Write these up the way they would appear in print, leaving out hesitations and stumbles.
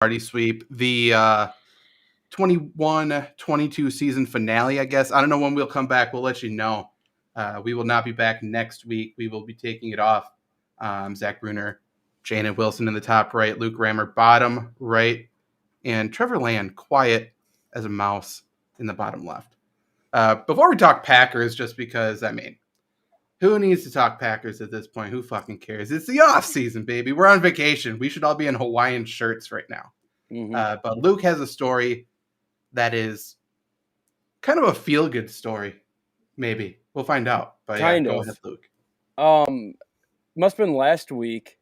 Lombardi sweep. The 21-22 season finale, I guess. I don't know when we'll come back. We'll let you know. We will not be back next week. We will be taking it off. Zach Bruner, Janet Wilson in the top right, Luke Rammer bottom right, and Trevor Land quiet as a mouse in the bottom left. Before we talk Packers, just because, who needs to talk Packers at this point? Who fucking cares? It's the off season, baby. We're on vacation. We should all be in Hawaiian shirts right now. Mm-hmm. But Luke has a story that is kind of a feel-good story. Maybe. We'll find out. But Kind go of. ahead, Luke. Must have been last week.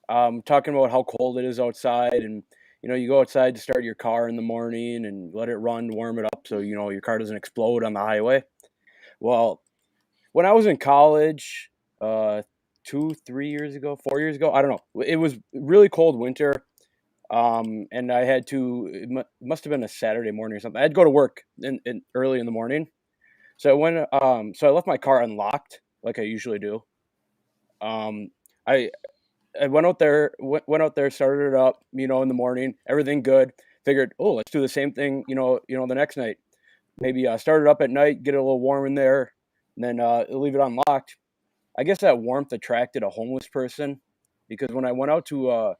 Talking about how cold it is outside, and you go outside to start your car in the morning and let it run, warm it up, so your car doesn't explode on the highway. Well, when I was in college, 2, 3 years ago, 4 years ago, I don't know. It was really cold winter, and I had to. It must have been a Saturday morning or something. I had to go to work in early in the morning, so I went. So I left my car unlocked like I usually do. I went out there, started it up, in the morning, everything good. Figured, oh, let's do the same thing, the next night. Maybe start it up at night, get it a little warm in there, and then leave it unlocked. I guess that warmth attracted a homeless person, because when I went out to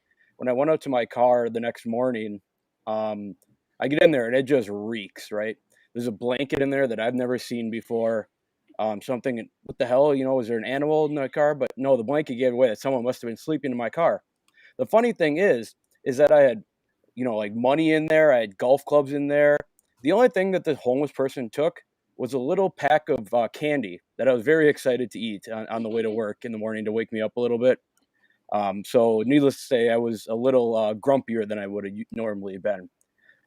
my car the next morning, I get in there and it just reeks. Right, there's a blanket in there that I've never seen before. Something, what the hell, was there an animal in the car? But no, the blanket gave away that someone must have been sleeping in my car. The funny thing is that I had, like money in there. I had golf clubs in there. The only thing that the homeless person took was a little pack of candy that I was very excited to eat on the way to work in the morning to wake me up a little bit. So needless to say, I was a little grumpier than I would have normally been.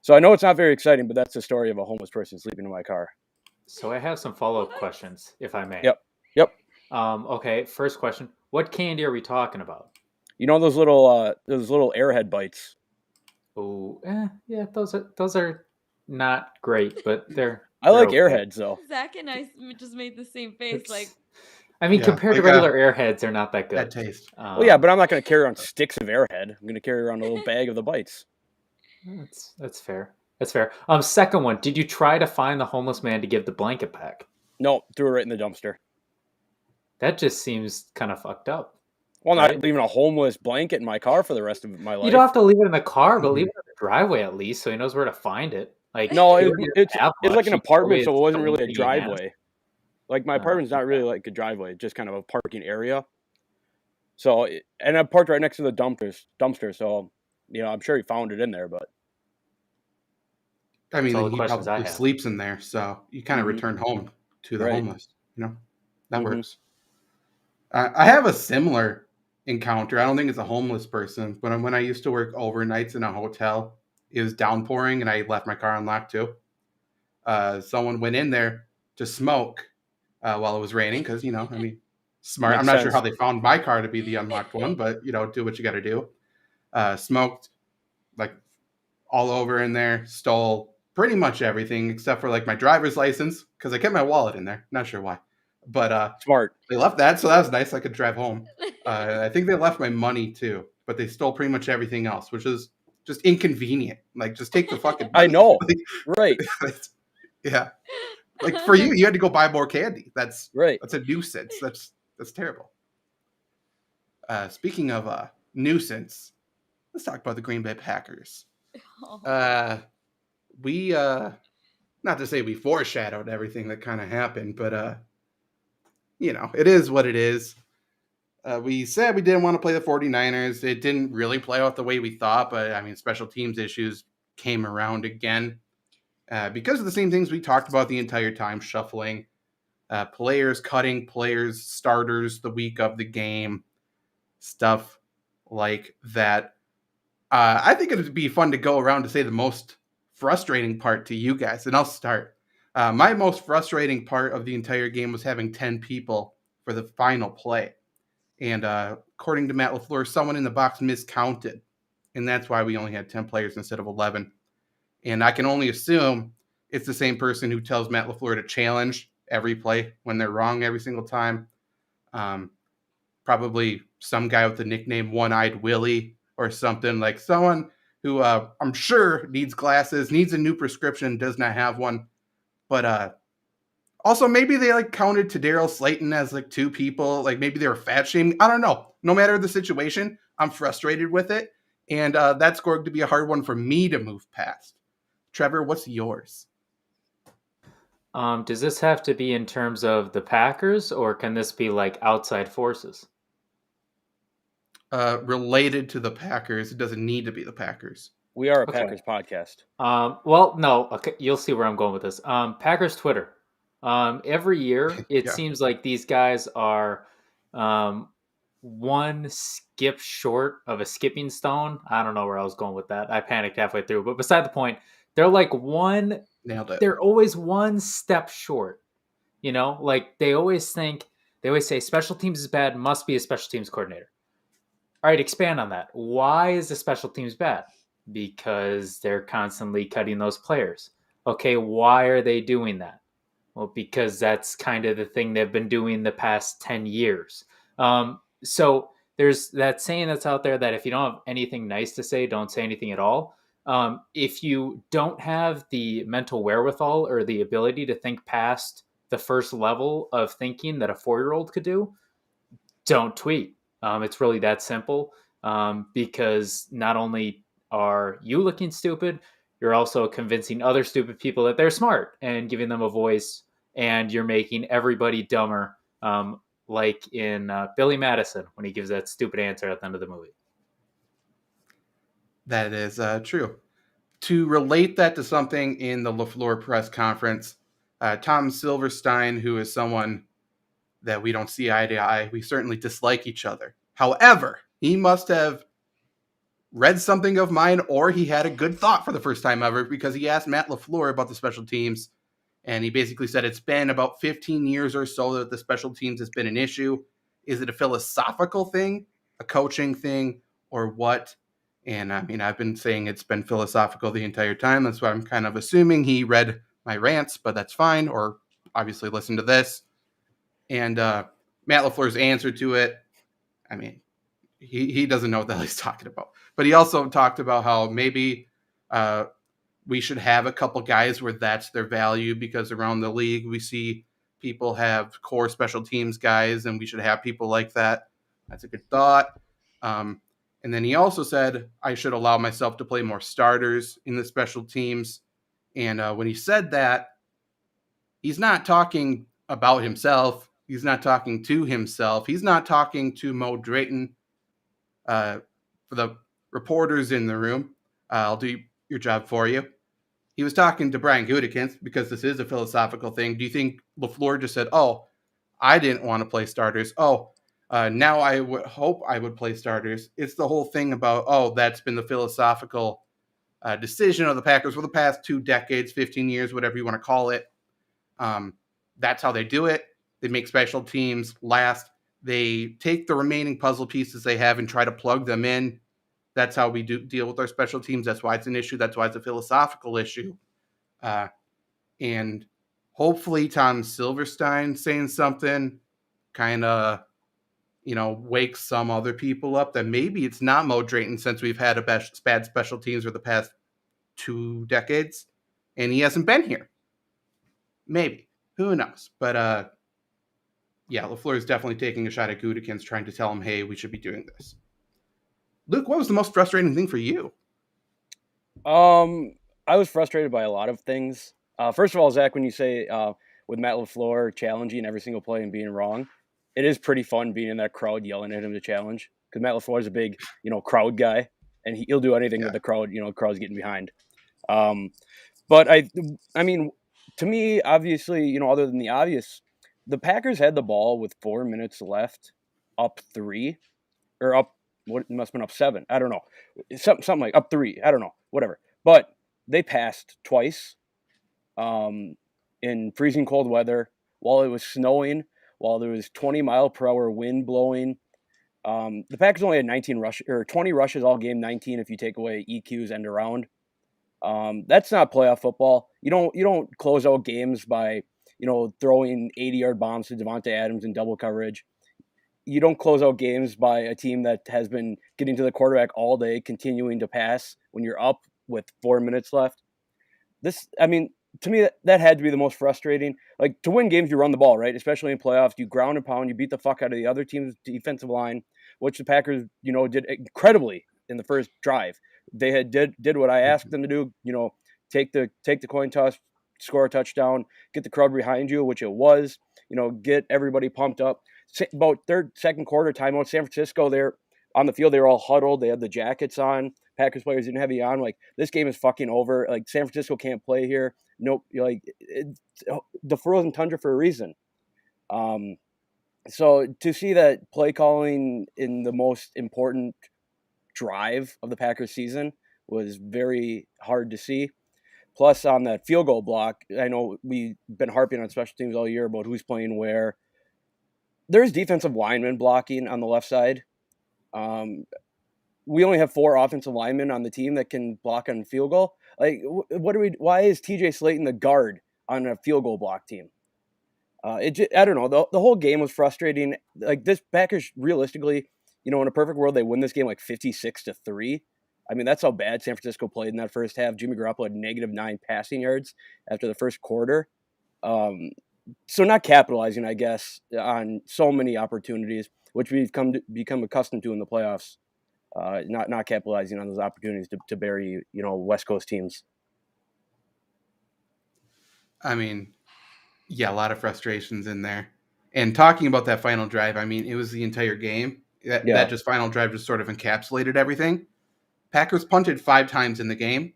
So I know it's not very exciting, but that's the story of a homeless person sleeping in my car. So I have some follow-up questions, if I may. Yep. Okay, first question. What candy are we talking about? Those little Airhead bites. Oh, yeah, those are not great, but they're like okay. Airheads though. Zach and I just made the same face. Compared to regular Airheads, they're not that good. That taste. Well, yeah, but I'm not going to carry around sticks of Airhead. I'm going to carry around a little bag of the bites. That's fair. That's fair. Second one. Did you try to find the homeless man to give the blanket back? No, threw it right in the dumpster. That just seems kind of fucked up. Well, right? Not leaving a homeless blanket in my car for the rest of my life. You don't have to leave it in the car, but leave it in the driveway at least, so he knows where to find it. Like, no, it's like an apartment, so it wasn't really a driveway. Like my apartment's not really like a driveway; it's just kind of a parking area. So, and I parked right next to the dumpster. So, I'm sure he found it in there, but. I mean, he probably sleeps in there, so you kind of return home to the homeless. That works. I have a similar encounter. I don't think it's a homeless person, but when I used to work overnights in a hotel, it was downpouring, and I left my car unlocked too. Someone went in there to smoke while it was raining because, smart. I'm not sure how they found my car to be the unlocked one, but, do what you got to do. Smoked like all over in there, stole pretty much everything except for like my driver's license because I kept my wallet in there. Not sure why, but smart. They left that, so that was nice. I could drive home. I think they left my money too, but they stole pretty much everything else, which is just inconvenient. Like, just take the fucking money. I know, right? Yeah, like for you had to go buy more candy. That's right. That's a nuisance. That's terrible. Speaking of nuisance, let's talk about the Green Bay Packers. We not to say we foreshadowed everything that kind of happened, but it is what it is. We said we didn't want to play the 49ers. It didn't really play out the way we thought, but special teams issues came around again because of the same things we talked about the entire time: shuffling players, cutting players, starters the week of the game, stuff like that. I think it would be fun to go around to say the most frustrating part to you guys, and I'll start. My most frustrating part of the entire game was having 10 people for the final play. And according to Matt LaFleur, someone in the box miscounted. And that's why we only had 10 players instead of 11. And I can only assume it's the same person who tells Matt LaFleur to challenge every play when they're wrong every single time. Probably some guy with the nickname One-Eyed Willie or something. Like someone who I'm sure needs glasses, needs a new prescription, does not have one. But also maybe they like counted to Daryl Slayton as like two people. Like maybe they were fat shaming. I don't know. No matter the situation, I'm frustrated with it. And that's going to be a hard one for me to move past. Trevor, what's yours? Does this have to be in terms of the Packers, or can this be like outside forces? Related to the Packers. It doesn't need to be the Packers. We are a Okay. Packers podcast. Well, no. Okay, you'll see where I'm going with this. Packers Twitter. Every year, it Yeah. seems like these guys are one skip short of a skipping stone. I don't know where I was going with that. I panicked halfway through. But beside the point, they're like one. Nailed it. They're always one step short. You know, like they always say special teams is bad, must be a special teams coordinator. All right, expand on that. Why is the special teams bad? Because they're constantly cutting those players. Okay, why are they doing that? Well, because that's kind of the thing they've been doing the past 10 years. So there's that saying that's out there that if you don't have anything nice to say, don't say anything at all. If you don't have the mental wherewithal or the ability to think past the first level of thinking that a 4-year-old could do, don't tweet. It's really that simple, because not only are you looking stupid, you're also convincing other stupid people that they're smart and giving them a voice, and you're making everybody dumber, like in Billy Madison when he gives that stupid answer at the end of the movie. That is true. To relate that to something in the LaFleur press conference, Tom Silverstein, who is someone that we don't see eye to eye, we certainly dislike each other. However, he must have read something of mine, or he had a good thought for the first time ever, because he asked Matt LaFleur about the special teams, and he basically said it's been about 15 years or so that the special teams has been an issue. Is it a philosophical thing, a coaching thing, or what? And I mean, I've been saying it's been philosophical the entire time. That's why I'm kind of assuming he read my rants, but that's fine, or obviously listened to this. And Matt LaFleur's answer to it, I mean, he doesn't know what the hell he's talking about. But he also talked about how maybe we should have a couple guys where that's their value, because around the league we see people have core special teams guys, and we should have people like that. That's a good thought. And then he also said I should allow myself to play more starters in the special teams. And when he said that, he's not talking about himself. He's not talking to himself. He's not talking to Mo Drayton. For the reporters in the room, I'll do your job for you. He was talking to Brian Gutekunst, because this is a philosophical thing. Do you think LaFleur just said, oh, I didn't want to play starters. Oh, now I would hope I would play starters. It's the whole thing about, oh, that's been the philosophical decision of the Packers for the past 2 decades, 15 years, whatever you want to call it. That's how they do it. They make special teams last. They take the remaining puzzle pieces they have and try to plug them in. That's how we do deal with our special teams. That's why it's an issue. That's why it's a philosophical issue. And hopefully Tom Silverstein saying something kind of, wakes some other people up that maybe it's not Mo Drayton, since we've had a bad special teams for the past 2 decades, and he hasn't been here. Maybe. Who knows? But yeah, LaFleur is definitely taking a shot at Gutekunst, trying to tell him, hey, we should be doing this. Luke, what was the most frustrating thing for you? I was frustrated by a lot of things. First of all, Zach, when you say with Matt LaFleur challenging every single play and being wrong, it is pretty fun being in that crowd yelling at him to challenge, because Matt LaFleur is a big, crowd guy, and he'll do anything that the crowd, crowd's getting behind. But I mean, to me, obviously, other than the obvious, the Packers had the ball with 4 minutes left, up 3, or up, what must have been up 7. I don't know. Something like up 3. I don't know. Whatever. But they passed twice in freezing cold weather, while it was snowing, while there was 20-mile-per-hour wind blowing. The Packers only had 20 rushes all game, 19 if you take away EQs and around. That's not playoff football. You don't close out games by throwing 80-yard bombs to Devontae Adams in double coverage. you don't close out games by a team that has been getting to the quarterback all day, continuing to pass when you're up with 4 minutes left. To me, that had to be the most frustrating. Like, to win games, you run the ball, right? Especially in playoffs, you ground and pound, you beat the fuck out of the other team's defensive line, which the Packers, did incredibly in the first drive. They did what I asked them to do. Take the coin toss, score a touchdown, get the crowd behind you, which it was. Get everybody pumped up. About second quarter timeout, San Francisco, they're on the field. They were all huddled. They had the jackets on. Packers players didn't have it on. Like, this game is fucking over. Like, San Francisco can't play here. Nope. It's the frozen tundra for a reason. So to see that play calling in the most important drive of the Packers season was very hard to see. Plus, on that field goal block, I know we've been harping on special teams all year about who's playing where. There's defensive linemen blocking on the left side. We only have 4 offensive linemen on the team that can block on field goal. Like, why is TJ Slayton the guard on a field goal block team? I don't know. The whole game was frustrating. Like, this Packers, realistically, in a perfect world, they win this game like 56-3. I mean, that's how bad San Francisco played in that first half. Jimmy Garoppolo had -9 passing yards after the first quarter. So not capitalizing, I guess, on so many opportunities, which we've become accustomed to in the playoffs. Not capitalizing on those opportunities to bury, West Coast teams. I mean, yeah, a lot of frustrations in there. And talking about that final drive, I mean, it was the entire game. That just final drive just sort of encapsulated everything. Packers punted 5 times in the game.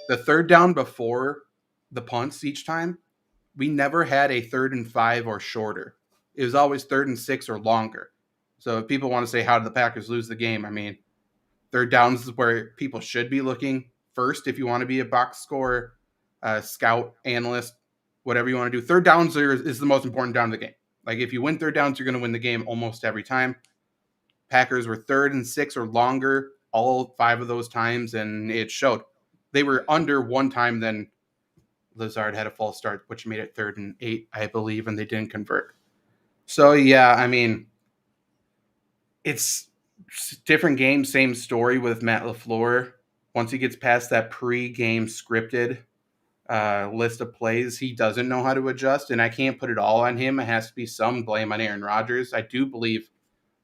The third down before the punts each time, we never had a 3rd and 5 or shorter. It was always 3rd and 6 or longer. So if people want to say, how did the Packers lose the game? I mean, third downs is where people should be looking first if you want to be a box score, scout, analyst, whatever you want to do. Third downs is the most important down of the game. Like, if you win third downs, you're going to win the game almost every time. Packers were 3rd and 6 or longer all 5 of those times, and it showed. They were under one time, then Lazard had a false start, which made it 3rd and 8, I believe, and they didn't convert. So, yeah, I mean, it's different game, same story with Matt LaFleur. Once he gets past that pre-game scripted list of plays, he doesn't know how to adjust, and I can't put it all on him. It has to be some blame on Aaron Rodgers. I do believe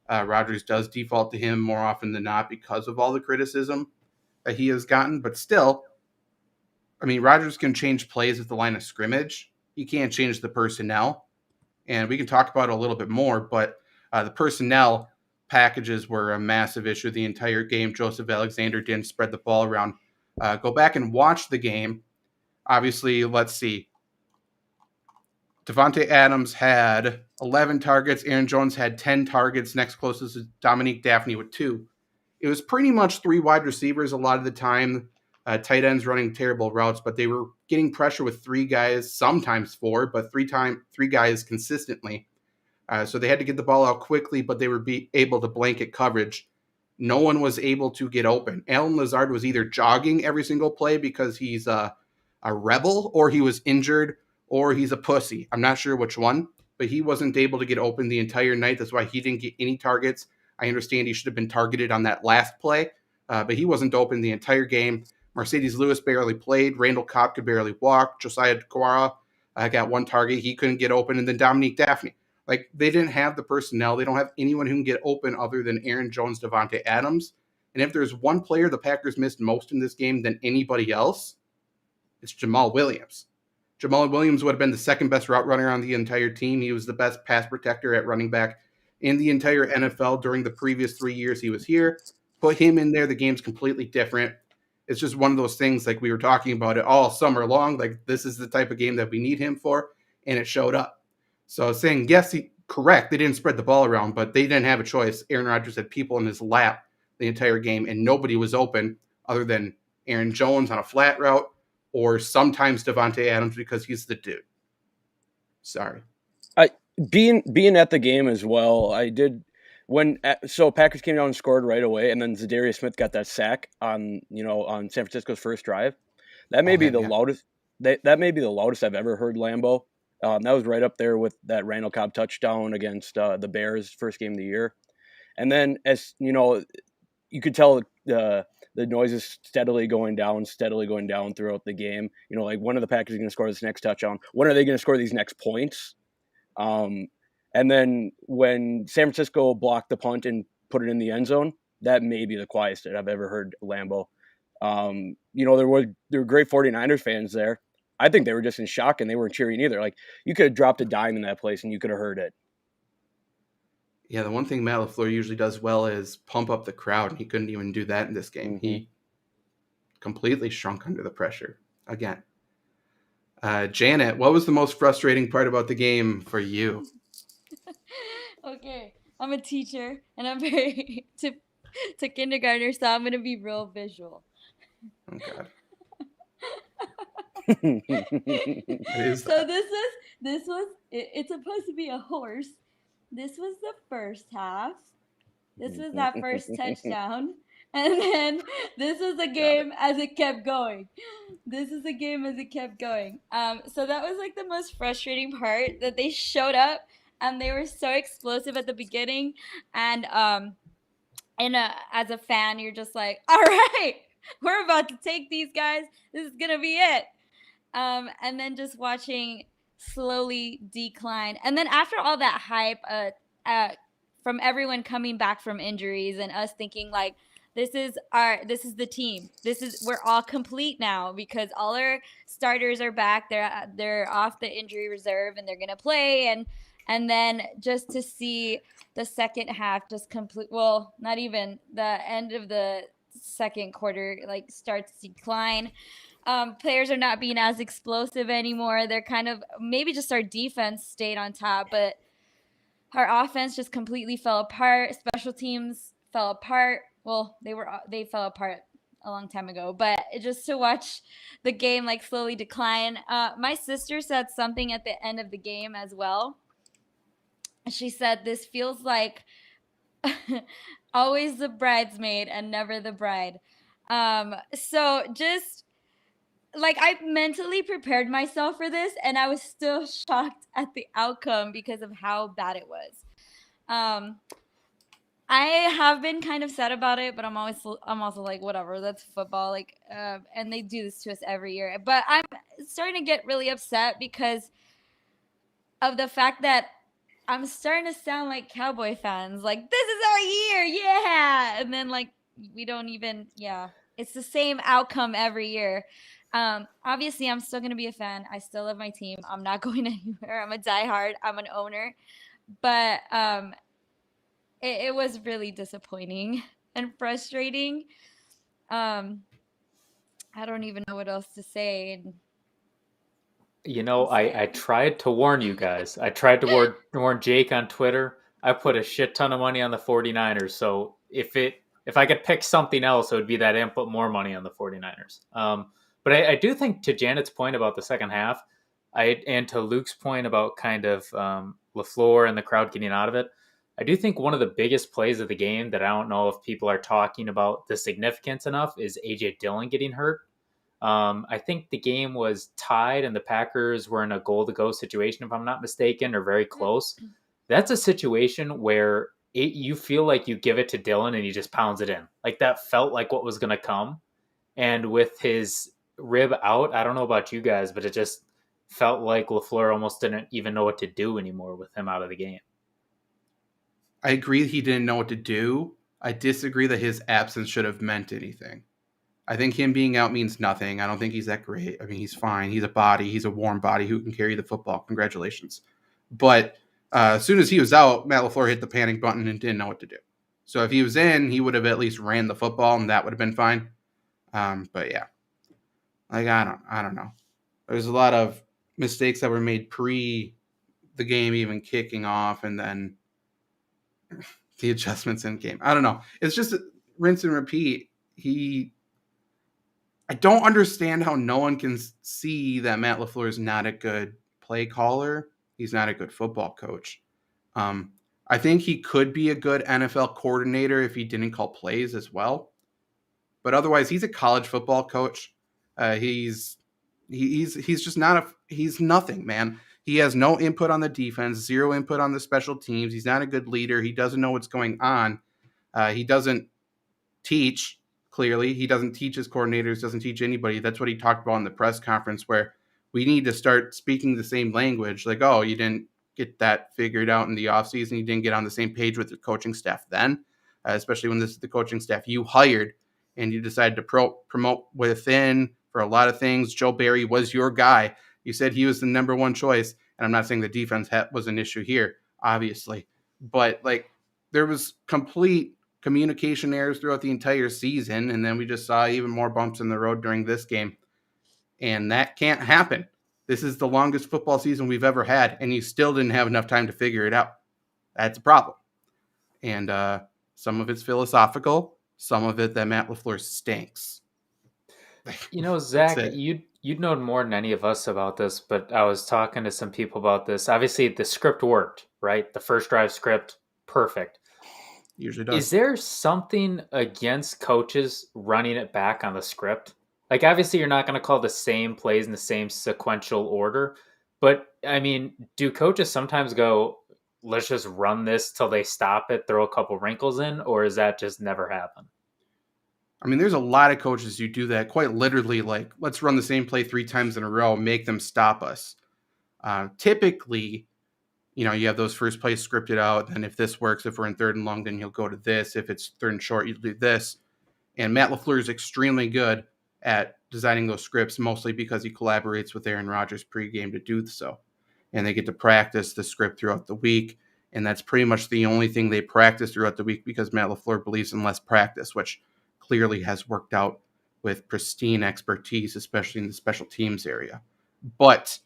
Rodgers does default to him more often than not because of all the criticism that he has gotten, but still, I mean, Rodgers can change plays at the line of scrimmage. He can't change the personnel, and we can talk about it a little bit more, but the personnel packages were a massive issue the entire game. Joseph Alexander didn't spread the ball around. Go back and watch the game. Obviously, let's see. Davante Adams had 11 targets. Aaron Jones had 10 targets. Next closest is Dominique Daphne with 2. It was pretty much 3 wide receivers a lot of the time. Tight ends running terrible routes, but they were getting pressure with 3 guys, sometimes 4, but 3 guys consistently. So they had to get the ball out quickly, but they were able to blanket coverage. No one was able to get open. Allen Lazard was either jogging every single play because he's a rebel, or he was injured, or he's a pussy. I'm not sure which one, but he wasn't able to get open the entire night. That's why he didn't get any targets. I understand he should have been targeted on that last play, but he wasn't open the entire game. Mercedes Lewis barely played. Randall Cobb could barely walk. Josiah Deguara got 1 target. He couldn't get open. And then Dominique Daphne. Like, they didn't have the personnel. They don't have anyone who can get open other than Aaron Jones, Davante Adams. And if there's one player the Packers missed most in this game than anybody else, it's Jamal Williams. Jamal Williams would have been the second best route runner on the entire team. He was the best pass protector at running back in the entire NFL during the previous 3 years he was here. Put him in there, the game's completely different. It's just one of those things, like we were talking about it all summer long. Like, this is the type of game that we need him for, and it showed up. So saying, yes, correct, they didn't spread the ball around, but they didn't have a choice. Aaron Rodgers had people in his lap the entire game, and nobody was open other than Aaron Jones on a flat route, or sometimes Davante Adams because he's the dude. Sorry. Being at the game as well, I did so Packers came down and scored right away, and then Zadarius Smith got that sack on San Francisco's first drive. That may be the loudest. That may be the loudest I've ever heard Lambeau. That was right up there with that Randall Cobb touchdown against the Bears first game of the year. And then, as you know, you could tell the noise is steadily going down throughout the game. You know, like, when are the Packers going to score this next touchdown? When are they going to score these next points? And then when San Francisco blocked the punt and put it in the end zone, that may be the quietest I've ever heard Lambeau. You know, there were great 49ers fans there. I think they were just in shock and they weren't cheering either. Like, you could have dropped a dime in that place and you could have heard it. Yeah, the one thing Matt LaFleur usually does well is pump up the crowd, and he couldn't even do that in this game. Mm-hmm. He completely shrunk under the pressure again. Janet, what was the most frustrating part about the game for you? Okay, I'm a teacher and I'm very to kindergartner, so I'm gonna be real visual. Oh God. So that? it's supposed to be a horse. This was the first half. This was that first touchdown. And then this was the game as it kept going. So that was like the most frustrating part, that they showed up and they were so explosive at the beginning. And as a fan, you're just like, all right, we're about to take these guys. This is gonna be it. And then just watching slowly decline. And then after all that hype, from everyone coming back from injuries and us thinking like, this is the team. We're all complete now because all our starters are back. They're off the injury reserve and they're gonna play. And then just to see the second half just not even the end of the second quarter, like, starts to decline. Players are not being as explosive anymore. They're kind of, maybe just our defense stayed on top, but our offense just completely fell apart. Special teams fell apart. Well, they fell apart a long time ago, but just to watch the game like slowly decline. My sister said something at the end of the game as well. She said, this feels like always the bridesmaid and never the bride. So just like, I mentally prepared myself for this and I was still shocked at the outcome because of how bad it was. I have been kind of sad about it, but I'm also like, whatever, that's football. Like, and they do this to us every year. But I'm starting to get really upset because of the fact that I'm starting to sound like Cowboy fans. Like, this is our year, yeah. And then, like, we don't even, yeah. It's the same outcome every year. Obviously, I'm still going to be a fan. I still love my team. I'm not going anywhere. I'm a diehard. I'm an owner. But it was really disappointing and frustrating. I don't even know what else to say. You know, I tried to warn you guys. I tried to warn Jake on Twitter. I put a shit ton of money on the 49ers. So if I could pick something else, it would be that and put more money on the 49ers. But I do think, to Janet's point about the second half, and to Luke's point about kind of LaFleur and the crowd getting out of it, I do think one of the biggest plays of the game that I don't know if people are talking about the significance enough is A.J. Dillon getting hurt. I think the game was tied and the Packers were in a goal-to-go situation, if I'm not mistaken, or very close. That's a situation where you feel like you give it to Dillon and he just pounds it in. Like, that felt like what was going to come. And with his rib out, I don't know about you guys, but it just felt like LaFleur almost didn't even know what to do anymore with him out of the game. I agree he didn't know what to do. I disagree that his absence should have meant anything. I think him being out means nothing. I don't think he's that great. I mean, he's fine. He's a body. He's a warm body who can carry the football. Congratulations. But as soon as he was out, Matt LaFleur hit the panic button and didn't know what to do. So if he was in, he would have at least ran the football, and that would have been fine. But yeah, like, I don't know. There's a lot of mistakes that were made pre the game even kicking off, and then the adjustments in game. I don't know. It's just rinse and repeat. I don't understand how no one can see that Matt LaFleur is not a good play caller. He's not a good football coach. I think he could be a good NFL coordinator if he didn't call plays as well. But otherwise, he's a college football coach. He's just not he's nothing, man. He has no input on the defense, zero input on the special teams. He's not a good leader. He doesn't know what's going on. He doesn't teach, clearly. He doesn't teach his coordinators, doesn't teach anybody. That's what he talked about in the press conference, where we need to start speaking the same language. Like, oh, you didn't get that figured out in the offseason. You didn't get on the same page with your coaching staff then, especially when this is the coaching staff you hired and you decided to promote within for a lot of things. Joe Barry was your guy. You said he was the number one choice. And I'm not saying the defense was an issue here, obviously. But, like, there was complete communication errors throughout the entire season. And then we just saw even more bumps in the road during this game. And that can't happen. This is the longest football season we've ever had, and you still didn't have enough time to figure it out. That's a problem. And some of it's philosophical, some of it that Matt LaFleur stinks. You know, Zach, you'd known more than any of us about this, but I was talking to some people about this. Obviously, the script worked, right? The first drive script, perfect. Usually does. Is there something against coaches running it back on the script? Like, obviously, you're not going to call the same plays in the same sequential order. But, I mean, do coaches sometimes go, let's just run this till they stop it, throw a couple wrinkles in? Or is that just never happen? I mean, there's a lot of coaches who do that quite literally, like, let's run the same play 3 times in a row, make them stop us. Typically, you know, you have those first plays scripted out. And if this works, if we're in 3rd and long, then you'll go to this. If it's 3rd and short, you'll do this. And Matt LaFleur is extremely good at designing those scripts, mostly because he collaborates with Aaron Rodgers pregame to do so. And they get to practice the script throughout the week. And that's pretty much the only thing they practice throughout the week, because Matt LaFleur believes in less practice, which clearly has worked out with pristine expertise, especially in the special teams area. But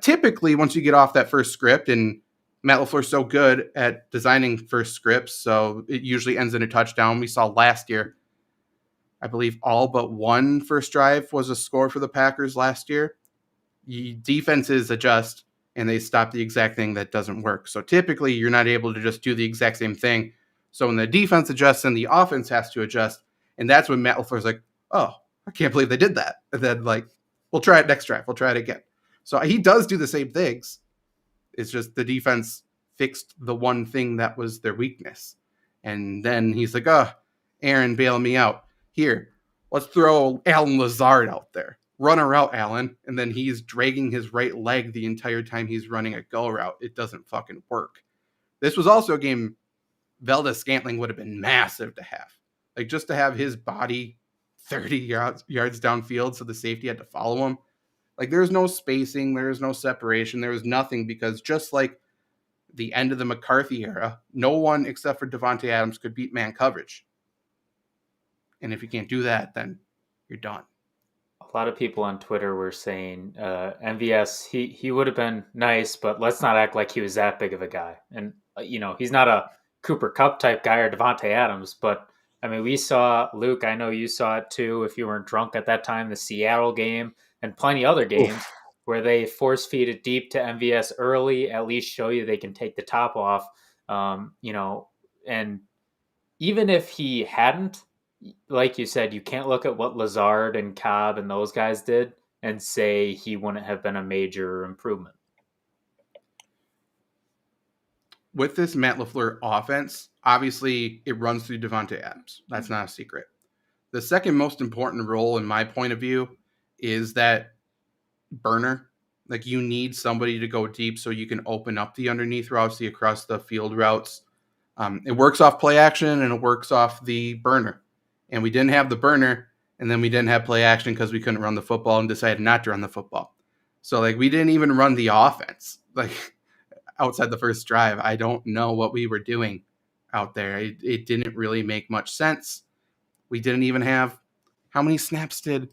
typically, once you get off that first script, and Matt LaFleur's so good at designing first scripts, so it usually ends in a touchdown. We saw last year, I believe all but one first drive was a score for the Packers last year. Defenses adjust, and they stop the exact thing that doesn't work. So typically, you're not able to just do the exact same thing. So when the defense adjusts and the offense has to adjust, and that's when Matt LaFleur's like, oh, I can't believe they did that. And then, like, we'll try it next drive. We'll try it again. So he does do the same things. It's just the defense fixed the one thing that was their weakness. And then he's like, oh, Aaron, bail me out. Here, let's throw Alan Lazard out there. Run a route, Alan. And then he's dragging his right leg the entire time he's running a go route. It doesn't fucking work. This was also a game Valdez-Scantling would have been massive to have. Like, just to have his body 30 yards downfield so the safety had to follow him. Like, there's no spacing. There's no separation. There was nothing, because just like the end of the McCarthy era, no one except for Davante Adams could beat man coverage. And if you can't do that, then you're done. A lot of people on Twitter were saying MVS, he would have been nice, but let's not act like he was that big of a guy. And, you know, he's not a Cooper Kupp type guy or Davante Adams, but I mean, we saw, Luke, I know you saw it too, if you weren't drunk at that time, the Seattle game and plenty other games where they force feed it deep to MVS early, at least show you they can take the top off, you know, and even if he hadn't, like you said, you can't look at what Lazard and Cobb and those guys did and say he wouldn't have been a major improvement. With this Matt LaFleur offense, obviously it runs through Davante Adams. That's not a secret. The second most important role, in my point of view, is that burner. Like, you need somebody to go deep so you can open up the underneath routes, the across the field routes. It works off play action and it works off the burner. And we didn't have the burner, and then we didn't have play action because we couldn't run the football and decided not to run the football. So, like, we didn't even run the offense. Like, outside the first drive, I don't know what we were doing out there. It didn't really make much sense. We didn't even have, how many snaps did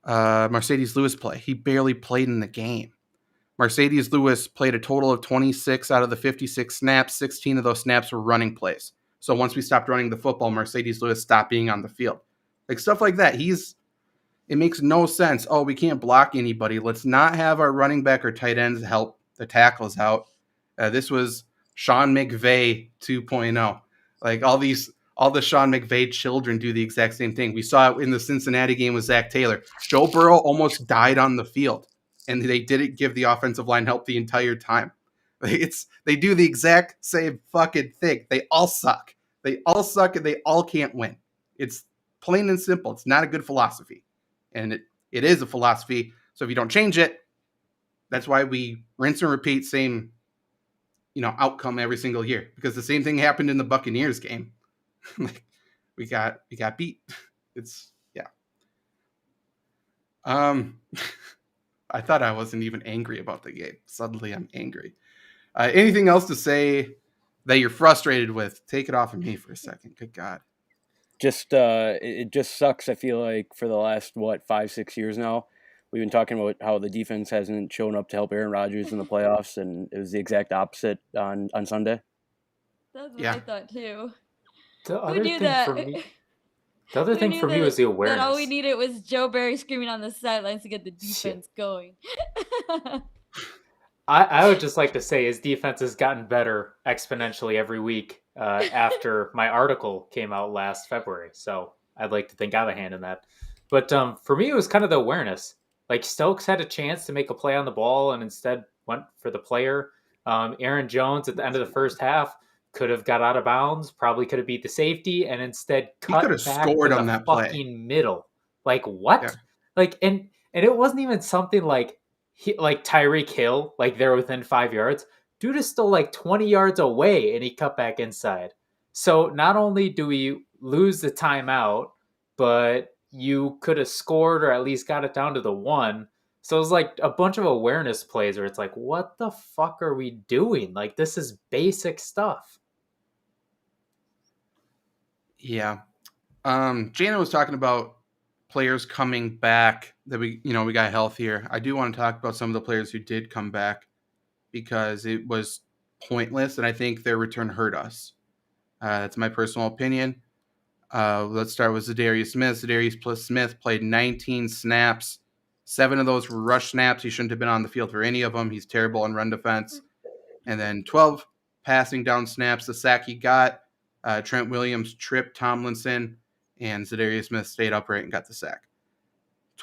Mercedes Lewis play? He barely played in the game. Mercedes Lewis played a total of 26 out of the 56 snaps. 16 of those snaps were running plays. So once we stopped running the football, Mercedes Lewis stopped being on the field. Like, stuff like that. It makes no sense. Oh, we can't block anybody. Let's not have our running back or tight ends help the tackles out. This was Sean McVay 2.0. Like, all the Sean McVay children do the exact same thing. We saw it in the Cincinnati game with Zach Taylor. Joe Burrow almost died on the field. and they didn't give the offensive line help the entire time. They do the exact same fucking thing. They all suck. They all suck, and they all can't win. It's plain and simple. It's not a good philosophy, and it is a philosophy. So if you don't change it, that's why we rinse and repeat same outcome every single year, because the same thing happened in the Buccaneers game. Like we got beat. It's yeah. I thought I wasn't even angry about the game. Suddenly I'm angry. Anything else to say that you're frustrated with? Take it off of me for a second. Good God. Just it just sucks. I feel like for the last 5-6 years now, we've been talking about how the defense hasn't shown up to help Aaron Rodgers in the playoffs, and it was the exact opposite on Sunday. That's what Yeah. I thought too. The Who other knew thing that? for me, the other Who thing knew for me was the that all we awareness. needed was Joe Barry screaming on the sidelines to get the Shit. defense going. I would just like to say his defense has gotten better exponentially every week after my article came out last February. So I'd like to think I have a hand in that. But for me, it was kind of the awareness. Like Stokes had a chance to make a play on the ball and instead went for the player. Aaron Jones at the end of the first half could have got out of bounds, probably could have beat the safety, and instead He could cut have back to scored the on that play. fucking middle. Like what? Yeah. Like and it wasn't even something like Tyreek Hill, like they're within 5 yards. Dude is still like 20 yards away, and he cut back inside. So not only do we lose the timeout, but you could have scored or at least got it down to the 1. So it was like a bunch of awareness plays where it's like, what the fuck are we doing? Like, this is basic stuff. Yeah. Jana was talking about players coming back that we got healthier. I do want to talk about some of the players who did come back because it was pointless, and I think their return hurt us. That's my personal opinion. Let's start with Zadarius Smith. Zadarius Smith played 19 snaps. 7 of those were rush snaps. He shouldn't have been on the field for any of them. He's terrible on run defense. And then 12 passing down snaps. The sack he got, Trent Williams tripped Tomlinson, and Zadarius Smith stayed upright and got the sack.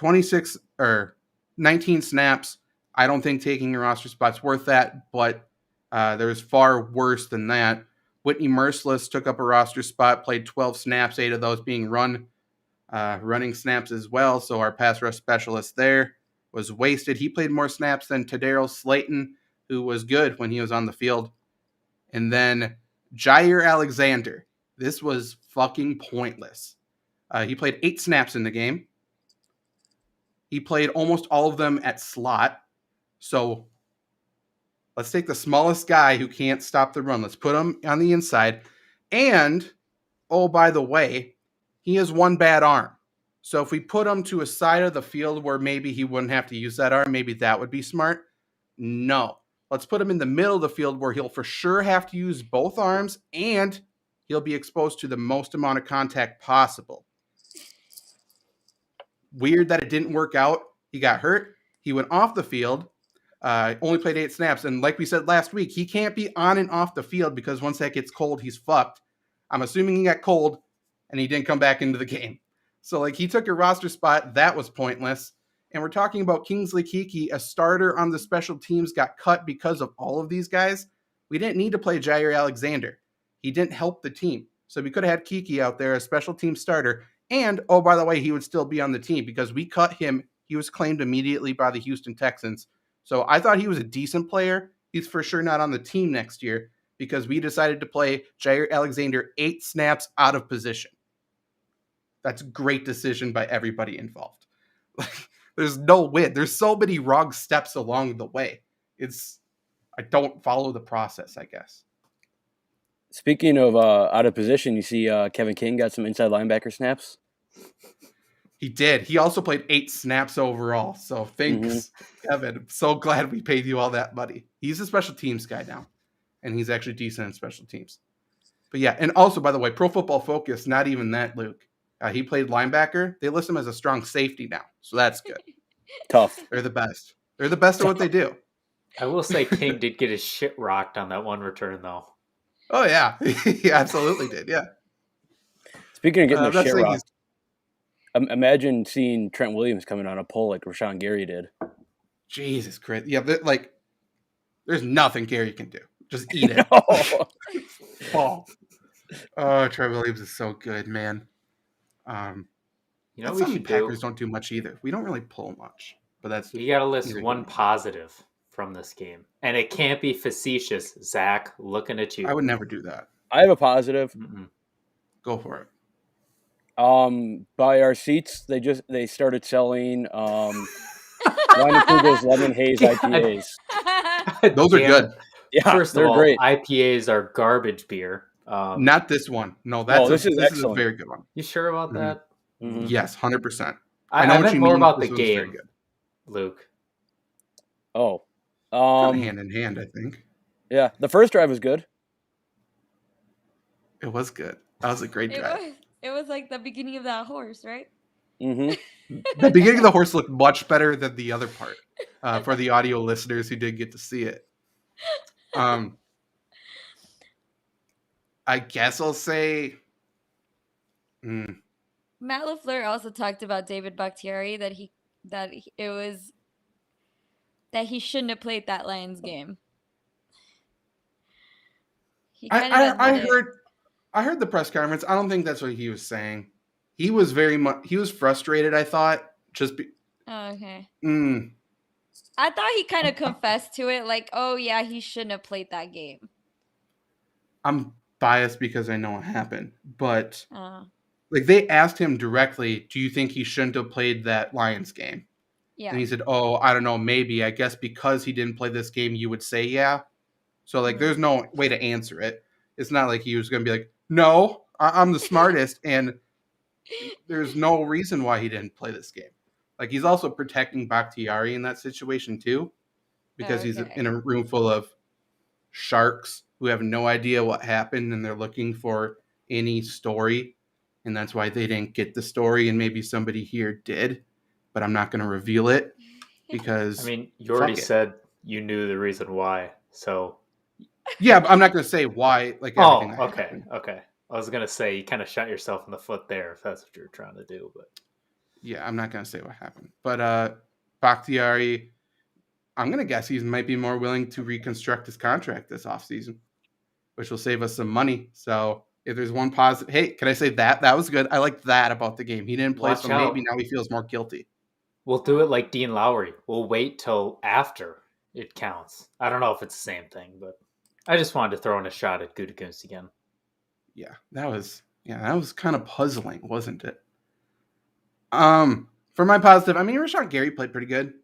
19 snaps. I don't think taking a roster spot's worth that, but there's far worse than that. Whitney Merciless took up a roster spot, played 12 snaps, 8 of those being running snaps as well. So our pass rush specialist there was wasted. He played more snaps than Tadarius Slayton, who was good when he was on the field. And then Jair Alexander. This was fucking pointless. He played 8 snaps in the game. He played almost all of them at slot. So let's take the smallest guy who can't stop the run. Let's put him on the inside. And, oh, by the way, he has one bad arm. So if we put him to a side of the field where maybe he wouldn't have to use that arm, maybe that would be smart. No. Let's put him in the middle of the field where he'll for sure have to use both arms and he'll be exposed to the most amount of contact possible. Weird that it didn't work out. He got hurt. He went off the field. Only played 8 snaps. And like we said last week, he can't be on and off the field because once that gets cold, he's fucked. I'm assuming he got cold and he didn't come back into the game. So like he took a roster spot. That was pointless. And we're talking about Kingsley Keke, a starter on the special teams, got cut because of all of these guys. We didn't need to play Jair Alexander. He didn't help the team. So we could have had Keke out there, a special team starter. And, oh, by the way, he would still be on the team because we cut him. He was claimed immediately by the Houston Texans. So I thought he was a decent player. He's for sure not on the team next year because we decided to play Jair Alexander 8 snaps out of position. That's a great decision by everybody involved. There's no win. There's so many wrong steps along the way. I don't follow the process, I guess. Speaking of out of position, you see Kevin King got some inside linebacker snaps. He did. He also played 8 snaps overall. So thanks, Kevin. I'm so glad we paid you all that money. He's a special teams guy now, and he's actually decent in special teams. But yeah, and also, by the way, Pro Football Focus, not even that, Luke. He played linebacker. They list him as a strong safety now, so that's good. Tough. They're the best. They're the best at what they do. I will say King did get his shit rocked on that one return, though. Oh, yeah. He absolutely did, yeah. Speaking of getting their shit rocked, imagine seeing Trent Williams coming on a pole like Rashawn Gary did. Jesus Christ. Yeah, like, there's nothing Gary can do. Just eat it. No. Oh, Trevor Williams is so good, man. You know That's what we something should do? Packers don't do much either. We don't really pull much, but that's We got to list neither here one nor there. positive from this game, and it can't be facetious. Zach, looking at you. I would never do that. I have a positive. Mm-mm. Go for it. By our seats, they started selling Wine Kugel's Lemon Haze God. IPAs. Those are Damn good. it. Yeah, First of they're all, great. IPAs are garbage beer. Not this one. No, that's this is this is a excellent. very good one. You sure about Mhm. that? Mhm. Yes, 100%. I know what meant you more mean. about the This one's very game, good. Luke. Oh, Kind of hand in hand, I think. yeah. The first drive was good. It was good. That was a great drive. It was like the beginning of that horse, right? Mm-hmm. The beginning of the horse looked much better than the other part. For the audio listeners who did get to see it. I guess I'll say. Matt LaFleur also talked about David Bakhtiari that he shouldn't have played that Lions game. He kind of I heard the press conference. I don't think that's what he was saying. He was frustrated, I thought. Oh, okay. Mm, I thought he kind of confessed to it, like, oh yeah, he shouldn't have played that game. I'm biased because I know what happened, but Uh, like they asked him directly, "Do you think he shouldn't have played that Lions game?" yeah. And he said, "Oh, I don't know, maybe. I guess because he didn't play this game, you would say yeah." So like, there's no way to answer it. It's not like he was going to be like, "No, I'm the smartest," and there's no reason why he didn't play this game. Like he's also protecting Bakhtiari in that situation too, because he's in a room full of sharks who have no idea what happened and they're looking for any story, and that's why they didn't get the story, and maybe somebody here did, but I'm not going to reveal it because I mean, you already said you knew the reason why, so yeah, but I'm not going to say why. Like everything. Oh, okay, okay. I was gonna say you kind of shot yourself in the foot there if that's what you're trying to do, but yeah, I'm not going to say what happened. But Bakhtiari, I'm going to guess he might be more willing to reconstruct his contract this offseason, which will save us some money. So if there's one positive, hey, can I say that was good? I like that about the game. He didn't play, Watch so out. maybe now he feels more guilty. We'll do it like Dean Lowry. We'll wait till after it counts. I don't know if it's the same thing, but I just wanted to throw in a shot at Gutekunst again. Yeah, that was kind of puzzling, wasn't it? For my positive, I mean, Rashawn Gary played pretty good.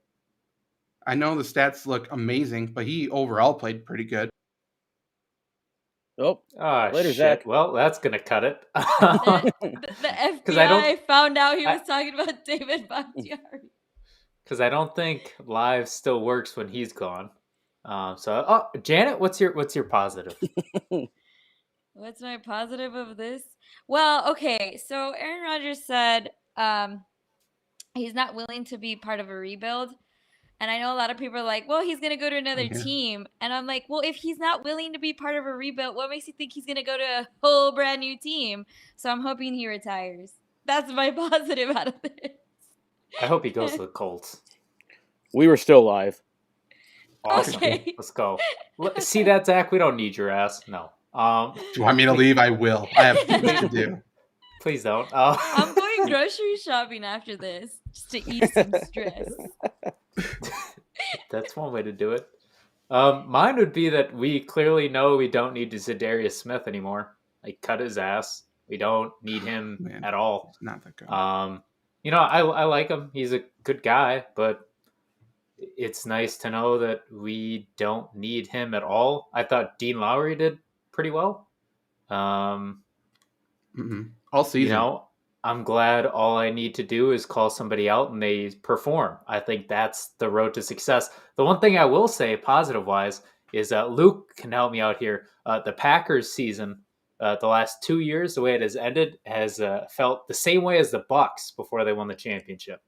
I know the stats look amazing, but he overall played pretty good. Oh, later, shit. Zach. Well, that's gonna cut it. The FBI found out he was talking about David Bakhtiari. Because I don't think live still works when he's gone. Janet, what's your positive? What's my positive of this? Well, okay, so Aaron Rodgers said he's not willing to be part of a rebuild. And I know a lot of people are like, well, he's going to go to another team. And I'm like, well, if he's not willing to be part of a rebuild, what makes you think he's going to go to a whole brand new team? So I'm hoping he retires. That's my positive out of this. I hope he goes to the Colts. We were still live. Awesome. Okay. Let's go. See that, Zach? We don't need your ass. No. Do you want me to leave? I will. I have things to do. Please don't. I'm going grocery shopping after this just to ease some stress. That's one way to do it. Mine would be that we clearly know we don't need Zadarius Smith anymore. Like, cut his ass. We don't need him at all. It's not that good. I like him. He's a good guy, but it's nice to know that we don't need him at all. I thought Dean Lowry did pretty well. All season. I'm glad all I need to do is call somebody out and they perform. I think that's the road to success. The one thing I will say, positive-wise, is Luke can help me out here. The Packers season, the last 2 years, the way it has ended, has felt the same way as the Bucks before they won the championship.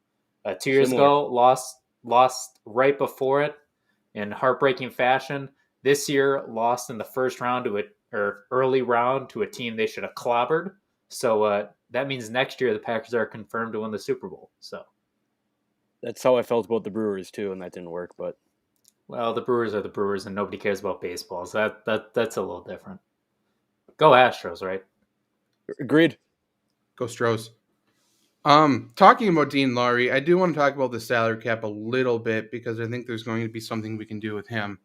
2 years ago, lost right before it in heartbreaking fashion. This year, lost in the first round or early round to a team they should have clobbered. So that means next year the Packers are confirmed to win the Super Bowl. So That's how I felt about the Brewers too, and that didn't work. But Well, the Brewers are the Brewers, and nobody cares about baseball, so that's a little different. Go Astros, right? agreed. Go Stros. Talking about Dean Lowry, I do want to talk about the salary cap a little bit because I think there's going to be something we can do with him.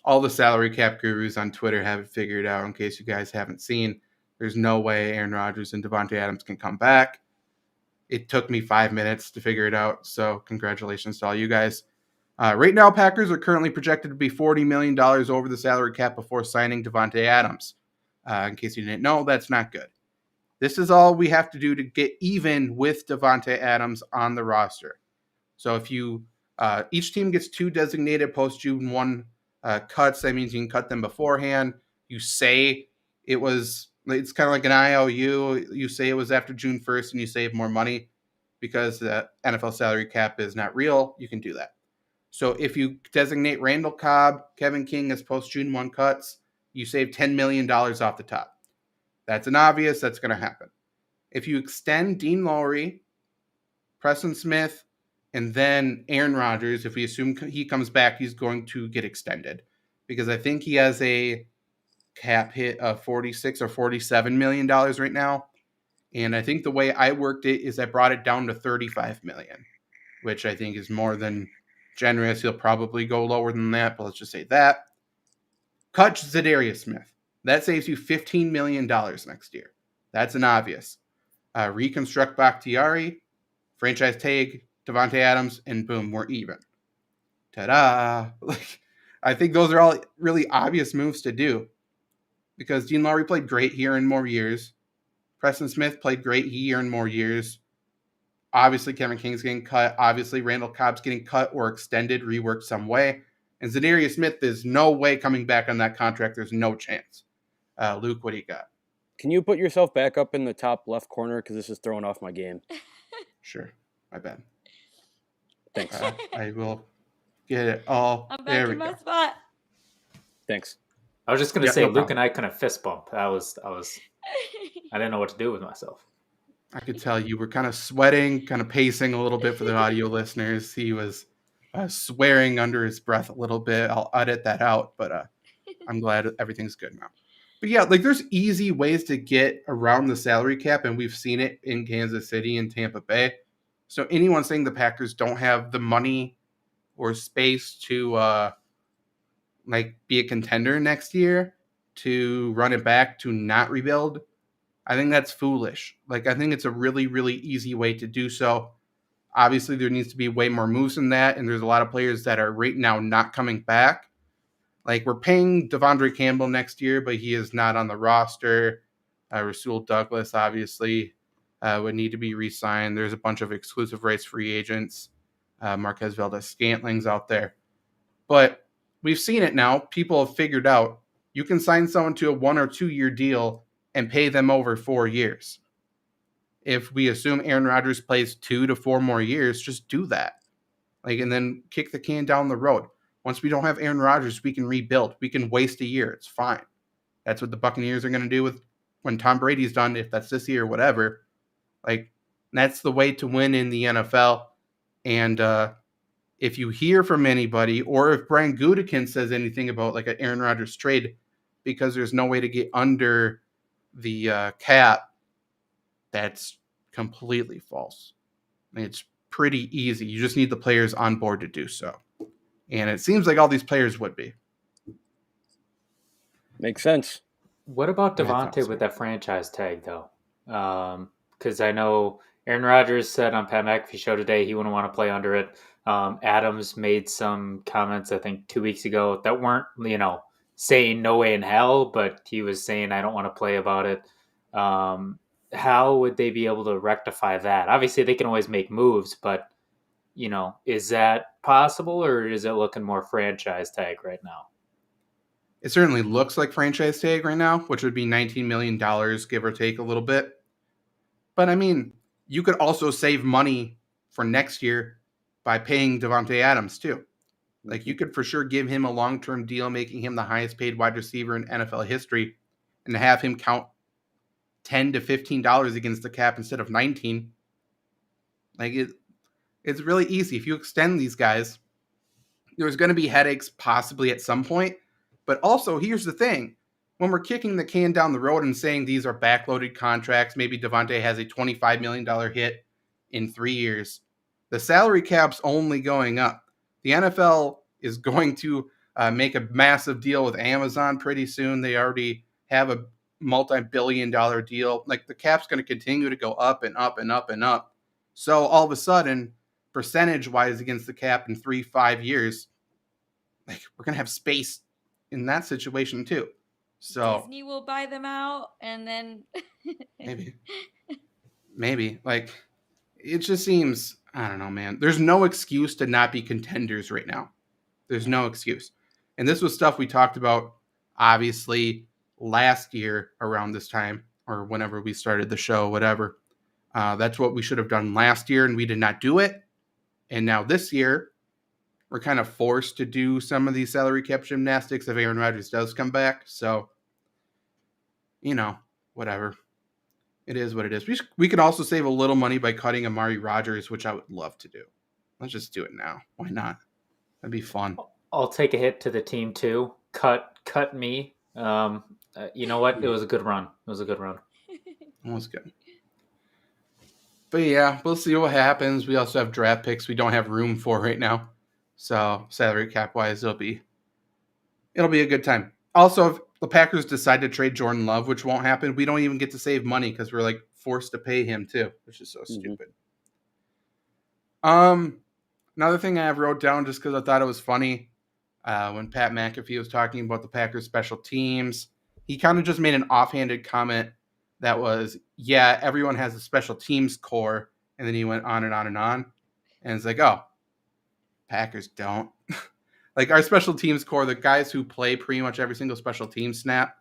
All the salary cap gurus on Twitter have it figured out. In case you guys haven't seen, there's no way Aaron Rodgers and Devontae Adams can come back. It took me 5 minutes to figure it out, so congratulations to all you guys. Right now, Packers are currently projected to be $40 million over the salary cap before signing Devontae Adams. In case you didn't know, that's not good. This is all we have to do to get even with Devontae Adams on the roster. So if you each team gets 2 designated post-June 1 cuts, that means you can cut them beforehand. You say it's kind of like an IOU. You say it was after June 1st and you save more money because the NFL salary cap is not real. You can do that. So if you designate Randall Cobb, Kevin King as post-June 1 cuts, you save $10 million off the top. That's an obvious. That's going to happen. If you extend Dean Lowry, Preston Smith, and then Aaron Rodgers, if we assume he comes back, he's going to get extended because I think he has a cap hit of $46 or $47 million right now. And I think the way I worked it is I brought it down to $35 million, which I think is more than generous. He'll probably go lower than that, but let's just say that. Cut Zadarius Smith. That saves you $15 million next year. That's an obvious. Reconstruct Bakhtiari, franchise tag Devontae Adams, and boom, we're even. Ta-da! I think those are all really obvious moves to do because Dean Lowry played great. He earned more years. Preston Smith played great. He earned more years. Obviously, Kevin King's getting cut. Obviously, Randall Cobb's getting cut or extended, reworked some way. And Zadarius Smith, there's no way coming back on that contract. There's no chance. Luke, what do you got? Can you put yourself back up in the top left corner because this is throwing off my game? Sure. My bad. Thanks. I will get it all. I'm There back we in my go. spot. Thanks. I was just gonna Yeah, say no Luke problem. and I kind of fist bump. I didn't know what to do with myself. I could tell you were kind of sweating, kind of pacing a little bit for the audio listeners. He was swearing under his breath a little bit. I'll edit that out, but I'm glad everything's good now. But yeah, like there's easy ways to get around the salary cap, and we've seen it in Kansas City and Tampa Bay. So anyone saying the Packers don't have the money or space to be a contender next year, to run it back, to not rebuild, I think that's foolish. Like, I think it's a really, really easy way to do so. Obviously, there needs to be way more moves than that, and there's a lot of players that are right now not coming back. Like, we're paying Devondre Campbell next year, but he is not on the roster. Rasul Douglas, obviously, would need to be re-signed. There's a bunch of exclusive rights free agents. Marquez Valdez-Scantling's out there. But we've seen it now. People have figured out you can sign someone to a 1 or 2 year deal and pay them over 4 years. If we assume Aaron Rodgers plays 2 to 4 more years, just do that. And then kick the can down the road. Once we don't have Aaron Rodgers, we can rebuild. We can waste a year. It's fine. That's what the Buccaneers are going to do with when Tom Brady's done, if that's this year or whatever. That's the way to win in the NFL. And if you hear from anybody, or if Brian Gutekunst says anything about an Aaron Rodgers trade, because there's no way to get under the cap, that's completely false. It's pretty easy. You just need the players on board to do so. And it seems like all these players would be. Makes sense. What about That's Devontae awesome. with that franchise tag, though? Because I know Aaron Rodgers said on Pat McAfee show today he wouldn't want to play under it. Adams made some comments, I think, 2 weeks ago that weren't, saying no way in hell, but he was saying, I don't want to play about it. How would they be able to rectify that? Obviously, they can always make moves, but, is that possible, or is it looking more franchise tag right now? It certainly looks like franchise tag right now, which would be $19 million, give or take a little bit. But, I mean, you could also save money for next year by paying Devontae Adams, too. You could for sure give him a long-term deal, making him the highest paid wide receiver in NFL history, and have him count $10 to $15 against the cap instead of 19. It's really easy. If you extend these guys, there's going to be headaches possibly at some point. But also, here's the thing. When we're kicking the can down the road and saying these are backloaded contracts, maybe Devontae has a $25 million hit in 3 years, the salary cap's only going up. The NFL is going to make a massive deal with Amazon pretty soon. They already have a multi-billion-dollar deal. Like, the cap's going to continue to go up and up and up and up. So all of a sudden, percentage-wise against the cap in 3-5 years, like, we're going to have space in that situation too. So Disney will buy them out, and then maybe like, it just seems, I don't know, man. There's no excuse to not be contenders right now. There's no excuse. And this was stuff we talked about, obviously, last year around this time, or whenever we started the show, whatever. That's what we should have done last year, and we did not do it. And now this year, we're kind of forced to do some of these salary cap gymnastics if Aaron Rodgers does come back. So, whatever. It is what it is. We could also save a little money by cutting Amari Rodgers, which I would love to do. Let's just do it now. Why not? That'd be fun. I'll take a hit to the team too. Cut me. You know what? It was a good run. That was good. But yeah, we'll see what happens. We also have draft picks we don't have room for right now. So salary cap wise, it'll be a good time. Also, if the Packers decide to trade Jordan Love, which won't happen, we don't even get to save money because we're like forced to pay him too, which is so stupid. Another thing I have wrote down just because I thought it was funny, when Pat McAfee was talking about the Packers special teams, he kind of just made an offhanded comment that was, yeah, everyone has a special teams core, and then he went on and on and on, and it's like, oh, Packers don't. Like, our special teams core, the guys who play pretty much every single special team snap,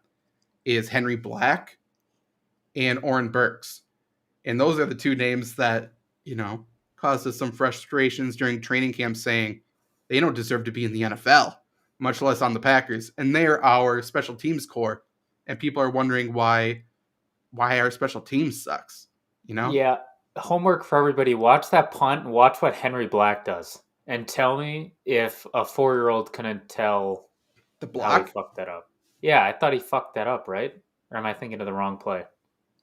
is Henry Black and Oren Burks. And those are the two names that, caused us some frustrations during training camp, saying they don't deserve to be in the NFL, much less on the Packers. And they are our special teams core. And people are wondering why our special teams sucks, Yeah. Homework for everybody. Watch that punt and watch what Henry Black does. And tell me if a 4-year-old couldn't tell the how block. he fucked that up. Yeah, I thought he fucked that up, right? Or am I thinking of the wrong play?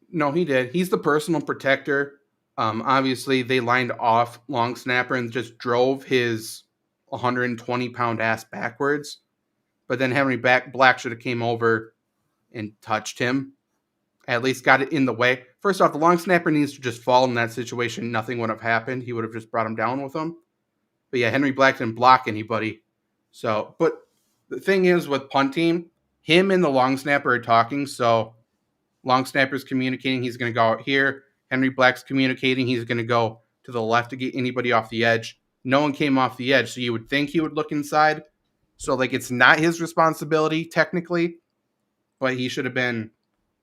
No, he did. He's the personal protector. Obviously, they lined off long snapper and just drove his 120-pound ass backwards. But then Henry Black should have came over and touched him. At least got it in the way. First off, the long snapper needs to just fall in that situation. Nothing would have happened. He would have just brought him down with him. But yeah, Henry Black didn't block anybody. So, but the thing is with punting, him and the long snapper are talking. So long snapper's communicating he's going to go out here. Henry Black's communicating he's going to go to the left to get anybody off the edge. No one came off the edge, so you would think he would look inside. So, like, it's not his responsibility technically, but he should have been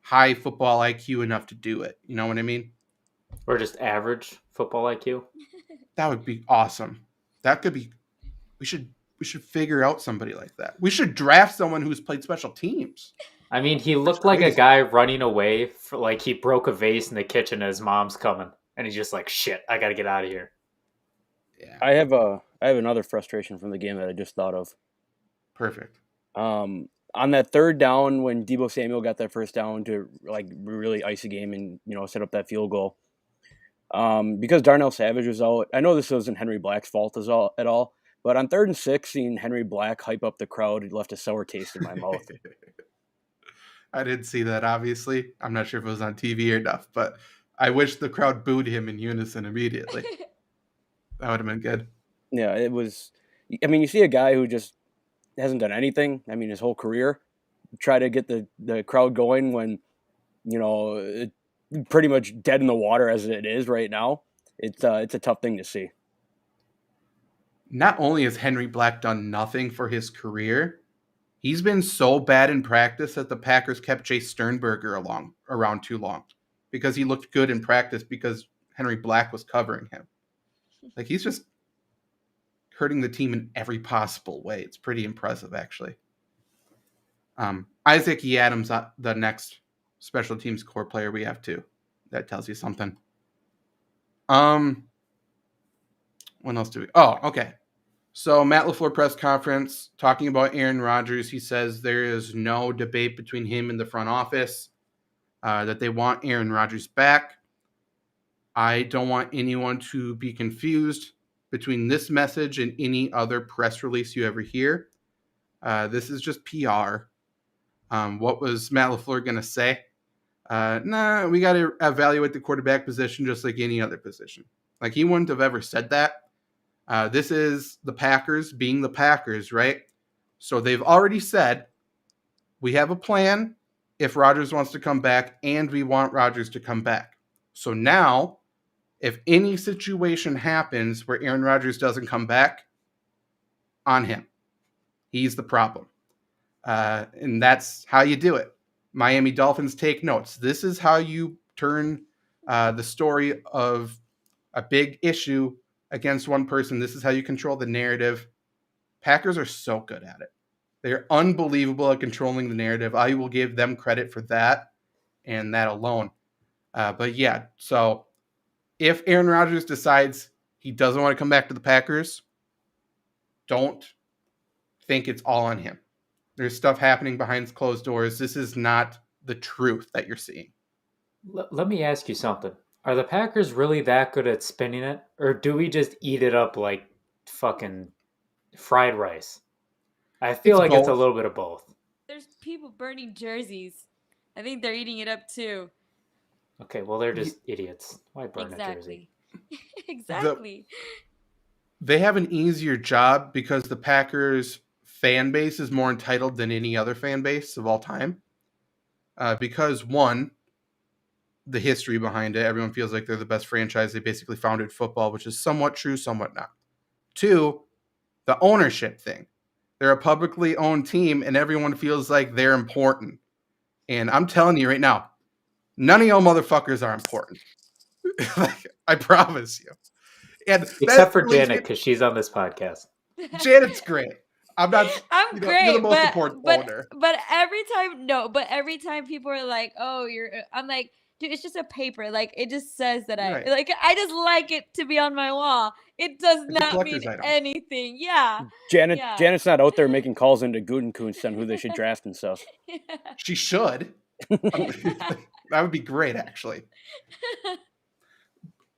high football IQ enough to do it. You know what I mean? Or just average football IQ? That would be awesome. That could be. We should figure out somebody like that. We should draft someone who's played special teams. I mean, he looked like a guy running away for, like, he broke a vase in the kitchen and his mom's coming, and he's just like, "Shit, I got to get out of here." Yeah. I have another frustration from the game that I just thought of. Perfect. On that third down when Deebo Samuel got that first down to like really ice a game and set up that field goal. Because Darnell Savage was out. I know this wasn't Henry Black's fault at all, but on 3rd and 6, seeing Henry Black hype up the crowd, it left a sour taste in my mouth. I didn't see that, obviously. I'm not sure if it was on TV or enough, but I wish the crowd booed him in unison immediately. That would have been good. Yeah, it was. I mean, you see a guy who just hasn't done anything. I mean, his whole career, try to get the crowd going when, it's pretty much dead in the water as it is right now. It's a tough thing to see. Not only has Henry Black done nothing for his career, he's been so bad in practice that the Packers kept Jay Sternberger around too long because he looked good in practice because Henry Black was covering him. Like, he's just hurting the team in every possible way. It's pretty impressive, actually. Isaac E. Adams, the next special teams core player we have too. That tells you something. What else do we? Oh, okay. So Matt LaFleur press conference talking about Aaron Rodgers. He says there is no debate between him and the front office, that they want Aaron Rodgers back. I don't want anyone to be confused between this message and any other press release you ever hear. This is just PR. What was Matt LaFleur going to say? Nah, we got to evaluate the quarterback position just like any other position. Like, he wouldn't have ever said that. This is the Packers being the Packers, right? So they've already said, we have a plan if Rodgers wants to come back, and we want Rodgers to come back. So now, if any situation happens where Aaron Rodgers doesn't come back, on him. He's the problem. And that's how you do it. Miami Dolphins, take notes. This is how you turn the story of a big issue against one person. This is how you control the narrative. Packers are so good at it. They're unbelievable at controlling the narrative. I will give them credit for that and that alone. But yeah, so if Aaron Rodgers decides he doesn't want to come back to the Packers, don't think it's all on him. There's stuff happening behind closed doors. This is not the truth that you're seeing. Let me ask you something. Are the Packers really that good at spinning it? Or do we just eat it up like fucking fried rice? I feel like it's a little bit of both. There's people burning jerseys. I think they're eating it up too. Okay, well, they're just idiots. Why burn a jersey? Exactly. They have an easier job because the Packers fan base is more entitled than any other fan base of all time. Because one, the history behind it, everyone feels like they're the best franchise. They basically founded football, which is somewhat true, somewhat not. Two, the ownership thing. They're a publicly owned team, and everyone feels like they're important. And I'm telling you right now, none of y'all motherfuckers are important. I promise you. And except for Janet, because she's on this podcast. Janet's great. I'm not. I'm great. You're the most important owner. But every time people are like, "Oh, I'm like, dude, it's just a paper. Like, it just says that Right. I just like it to be on my wall. It does not mean anything." Yeah. Janet's not out there making calls into Gutekunst on who they should draft and stuff. She should. That would be great, actually.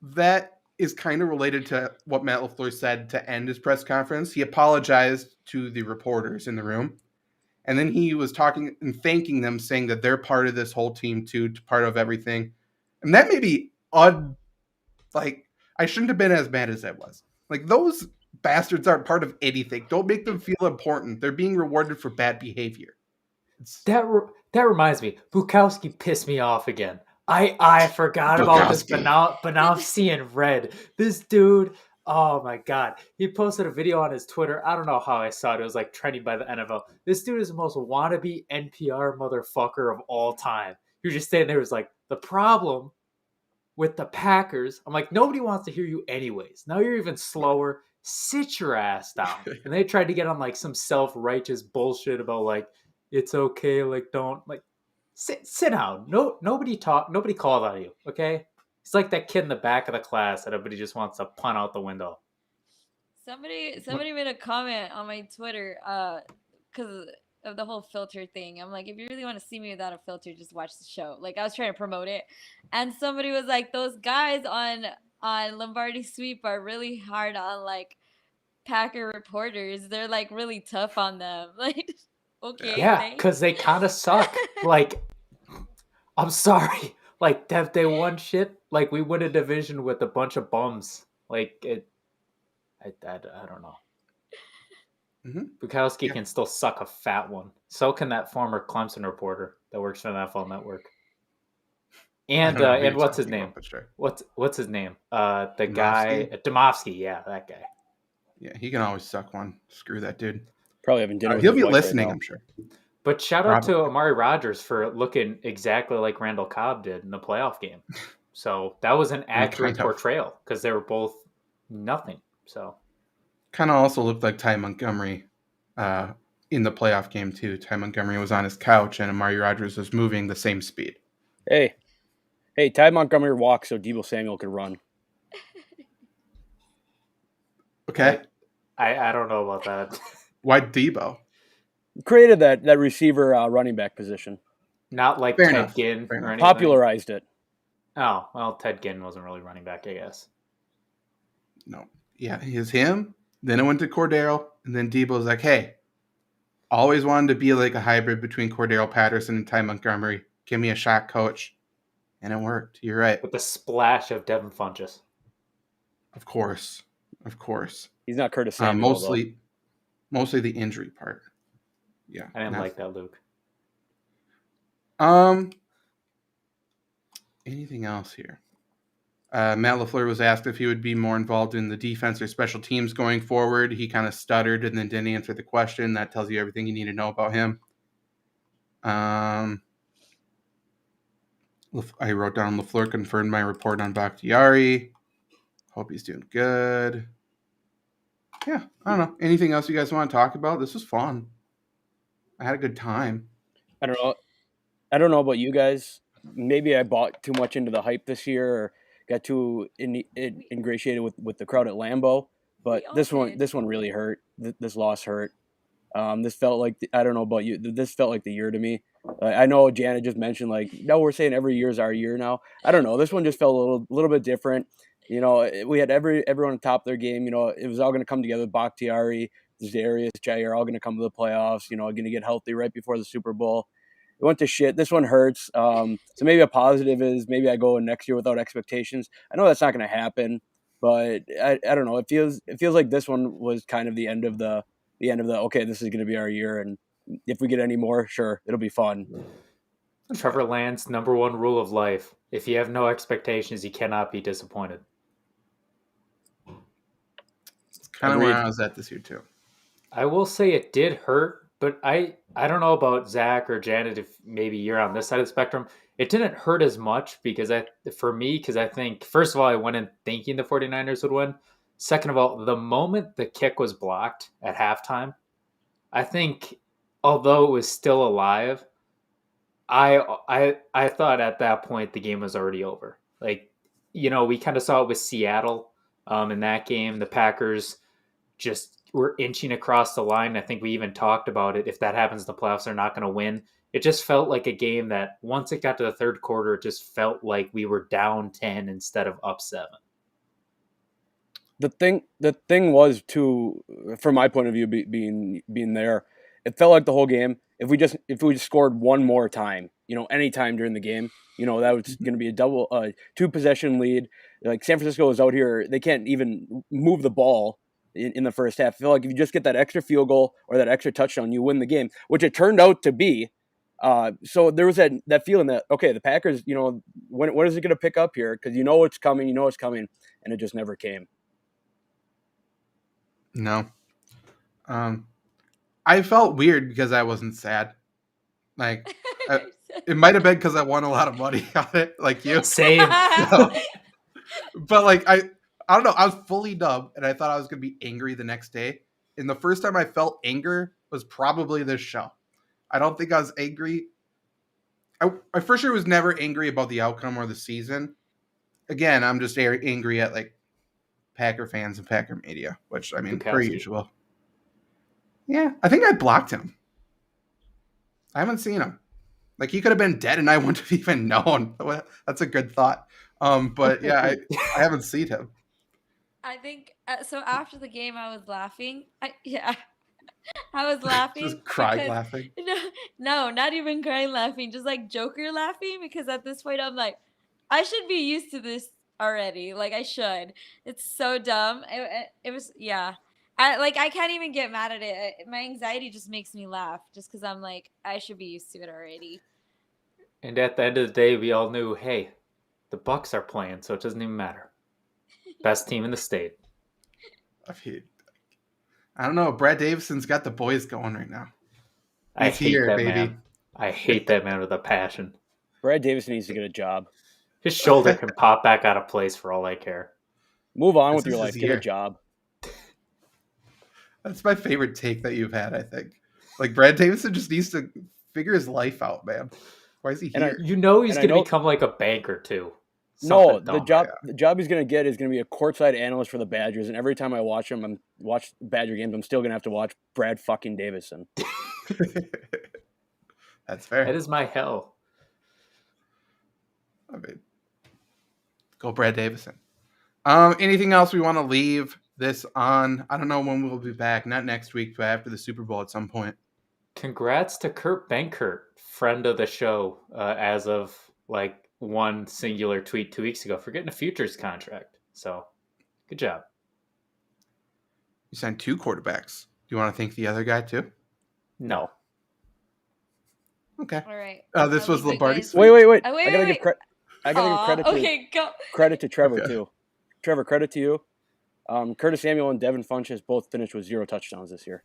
That is kind of related to what Matt LaFleur said to end his press conference. He apologized to the reporters in the room. And then he was talking and thanking them, saying that they're part of this whole team too, part of everything. And that may be like, I shouldn't have been as mad as I was. Like, those bastards aren't part of anything. Don't make them feel important. They're being rewarded for bad behavior. That reminds me, Bukowski pissed me off again. I forgot about this, but now I'm seeing red. This dude, oh my god. He posted a video on his Twitter. I don't know how I saw it. It was like trending by the NFL. This dude is the most wannabe NPR motherfucker of all time. You're just standing there, was like, the problem with the Packers. I'm like, nobody wants to hear you anyways. Now you're even slower. Sit your ass down. And they tried to get on like some self-righteous bullshit about like, it's okay, like, don't, like, sit down. Nobody called on you, okay? It's like that kid in the back of the class that everybody just wants to punt out the window. Somebody made a comment on my Twitter because of the whole filter thing. I'm like, if you really want to see me without a filter, just watch the show. Like, I was trying to promote it, and somebody was like, those guys on Lombardi Sweep are really hard on like Packer reporters. They're like really tough on them. Like, okay, yeah, because they kind of suck. Like, I'm sorry. Like, if they won shit, like, we win a division with a bunch of bums. Like, I don't know. Mm-hmm. Bukowski can still suck a fat one. So can that former Clemson reporter that works for the NFL Network. And what's his name? Sure. What's his name? The Demovsky? Guy Demovsky. Yeah, that guy. Yeah, he can always suck one. Screw that dude. Probably having dinner with he'll be listening, I'm sure. But shout out to Amari Rodgers for looking exactly like Randall Cobb did in the playoff game. So that was an accurate portrayal because they were both nothing. So kind of also looked like Ty Montgomery in the playoff game too. Ty Montgomery was on his couch and Amari Rodgers was moving the same speed. Hey, Ty Montgomery walked so Deebo Samuel could run. Okay. I don't know about that. Why Debo? Created that receiver running back position. Not like Fair Ted enough. Ginn Fair or enough. anything. Popularized it. Oh, well, Ted Ginn wasn't really running back, I guess. No. Yeah, it was him. Then it went to Cordero, and then Debo's like, hey, always wanted to be like a hybrid between Cordero Patterson and Ty Montgomery. Give me a shot, coach. And it worked. You're right. With the splash of Devin Funchess. Of course. Of course. He's not Curtis Samuel, though. Mostly the injury part. Yeah. I didn't like that, Luke. Anything else here? Matt LaFleur was asked if he would be more involved in the defense or special teams going forward. He kind of stuttered and then didn't answer the question. That tells you everything you need to know about him. I wrote down LaFleur confirmed my report on Bakhtiari. Hope he's doing good. Yeah, I don't know. Anything else you guys want to talk about? This was fun. I had a good time. I don't know about you guys. Maybe I bought too much into the hype this year, or got too ingratiated with the crowd at Lambeau. But We all this did. one really hurt. This loss hurt. This felt like I don't know about you. This felt like the year to me. I know Janet just mentioned like, no, we're saying every year is our year now. I don't know. This one just felt a little bit different. You know, we had everyone on top of their game. You know, it was all going to come together. Bakhtiari, Darius, Jair, all going to come to the playoffs. You know, going to get healthy right before the Super Bowl. It went to shit. This one hurts. So maybe a positive is maybe I go in next year without expectations. I know that's not going to happen, but I don't know. It feels like this one was kind of the end of the okay, this is going to be our year, and if we get any more, sure, it'll be fun. Trevor Lance, number one rule of life. If you have no expectations, you cannot be disappointed. It's kind of where I was at this year too. I will say it did hurt, but I don't know about Zach or Janet if maybe you're on this side of the spectrum. It didn't hurt as much because I think, first of all, I went in thinking the 49ers would win. Second of all, the moment the kick was blocked at halftime, I think although it was still alive, I thought at that point the game was already over. Like, you know, we kind of saw it with Seattle in that game. The Packers just were inching across the line. I think we even talked about it. If that happens in the playoffs, they're not going to win. It just felt like a game that once it got to the third quarter, it just felt like we were down 10 instead of up 7. The thing was too, from my point of view, being there, it felt like the whole game. If we just scored one more time, you know, any time during the game, you know, that was going to be a double 2-possession lead. Like San Francisco is out here, they can't even move the ball in the first half. I feel like if you just get that extra field goal or that extra touchdown, you win the game, which it turned out to be. So there was that feeling that, okay, the Packers, you know, when is it going to pick up here? Because you know it's coming, and it just never came. No. I felt weird because I wasn't sad. Like, it might have been because I won a lot of money on it, like you. Same. So, but like, I don't know. I was fully dumb, and I thought I was going to be angry the next day. And the first time I felt anger was probably this show. I don't think I was angry. I for sure was never angry about the outcome or the season. Again, I'm just angry at like Packer fans and Packer media, which I mean, per usual. Yeah, I think I blocked him. I haven't seen him. Like, he could have been dead and I wouldn't have even known. That's a good thought. But yeah, I haven't seen him. I think so. After the game, I was laughing. I was laughing. Just crying laughing. No, not even crying laughing. Just like Joker laughing, because at this point I'm like, I should be used to this already. Like, I should. It's so dumb. It was, yeah. I can't even get mad at it. My anxiety just makes me laugh just because I'm like, I should be used to it already. And at the end of the day, we all knew, hey, the Bucks are playing, so it doesn't even matter. Best team in the state. I don't know. Brad Davison's got the boys going right now. I hate that man. I hate that man with a passion. Brad Davison needs to get a job. His shoulder can pop back out of place for all I care. Move on with your life. Get a job. That's my favorite take that you've had, I think. Like, Brad Davison just needs to figure his life out, man. Why is he here? You know he's going to become like a banker, too. No, Something dumb. the job he's gonna get is gonna be a courtside analyst for the Badgers, and every time I watch Badger games, I'm still gonna have to watch Brad fucking Davison. That's fair. That is my hell. I mean, go Brad Davison. Anything else we want to leave this on? I don't know when we'll be back. Not next week, but after the Super Bowl at some point. Congrats to Kurt Benkert, friend of the show, as of like one singular tweet 2 weeks ago for getting a futures contract. So, good job. You signed 2 quarterbacks. Do you want to thank the other guy too? No. Okay. All right. This I'll was leave you Lombardi. guys- Wait. Oh, wait, I gotta wait, give credit. I gotta give Aw, credit to okay, go. credit to Trevor Okay. too. Trevor, credit to you. Curtis Samuel and Devin Funchess both finished with 0 touchdowns this year.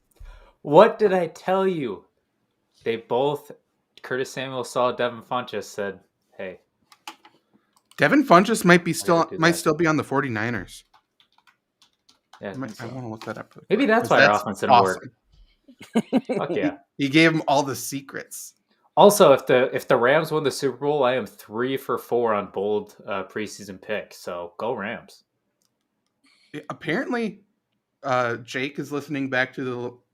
What did I tell you? They both, Curtis Samuel saw Devin Funchess, said, hey. Devin Funchess might that. still be on the 49ers. Yeah, I want to look that up. Maybe that's why our offense didn't work. Fuck yeah. He gave him all the secrets. Also, if the Rams win the Super Bowl, I am 3 for 4 on bold preseason pick. So go Rams. Apparently, Jake is listening back to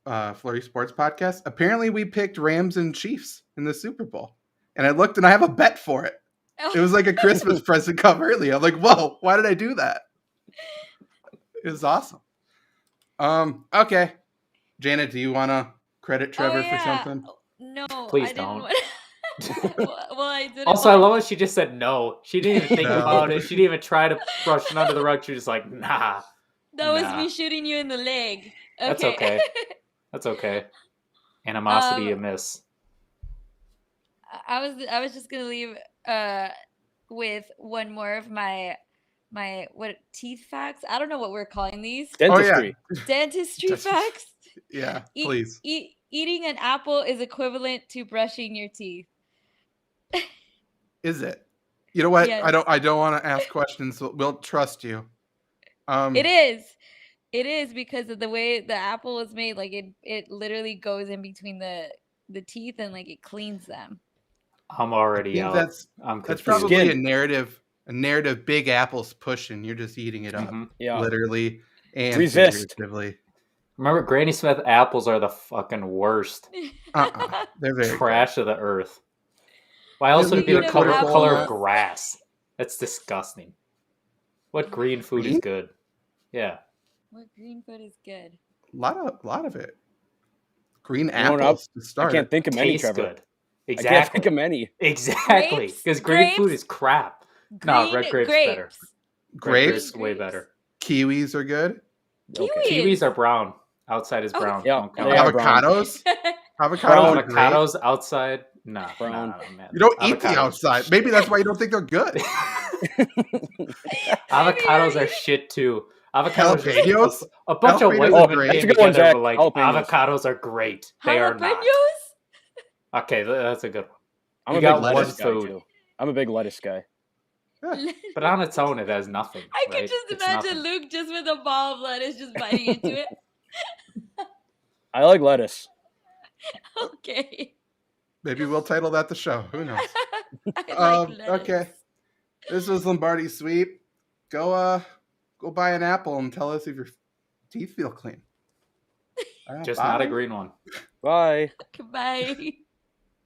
the Flurry Sports podcast. Apparently, we picked Rams and Chiefs in the Super Bowl, and I looked and I have a bet for it. It was like a Christmas present come early. I'm like, whoa, why did I do that? It was awesome. Okay, Janet, do you want to credit Trevor for something? No, Please I didn't don't. want- well, I didn't. Also, I want- love how she just said no. She didn't even think No. about it. She didn't even try to brush it under the rug. She was just like, nah. That was Nah. me shooting you in the leg. That's okay. That's okay. Animosity a miss. I was just gonna leave with one more of my teeth facts. I don't know what we're calling these. Dentistry. Dentistry facts. Yeah, Eat- please. Eating an apple is equivalent to brushing your teeth. Is it? You know what? Yes. I don't want to ask questions. So we'll trust you. It is. It is because of the way the apple was made. Like it literally goes in between the teeth and like it cleans them. I'm already out. That's I'm That's confused. probably Skin. a narrative Big Apple's pushing. You're just eating it up, Mhm. Yeah. literally and Resist. figuratively. Remember, Granny Smith apples are the fucking worst. They're very Trash of the earth. Why else would it be the Speaking of color of apples- grass? That's disgusting. What green food is Green? good? Yeah. What green food is good? A lot of it. Green know what, apples to I start. can't think of many, Tastes Trevor. good. I can't Exactly. think of many. Exactly. Grapes? Because green food Grapes? is crap. No, red grapes better. Red Grapes, way better. kiwis are good. Okay. Kiwis are brown. Outside is Oh. brown. Yeah, Don't they count. are brown. Avocados. Avocados Brown. are great. Avocados outside. Nah, Brown. nah, man. You don't eat the Avocados- outside. Maybe that's why you don't think they're good. Avocados are shit too. Avocados are Jalapenos? a bunch of white Jalapenos are women great. came That's a good one, together Zach. were like Jalapenos. avocados are great. They are not. Jalapenos? Okay, that's a good one. I'm You a got big one lettuce guy food. too. I'm a big lettuce guy. But on its own, it has nothing. I right? could just It's imagine nothing. Luke just with a ball of lettuce just biting into it. I like lettuce. Okay. Maybe we'll title that the show. Who knows? I like lettuce. Okay. This was Lombardi Sweep. Go buy an apple and tell us if your teeth feel clean. Just Bye. not a green one. Bye. Goodbye.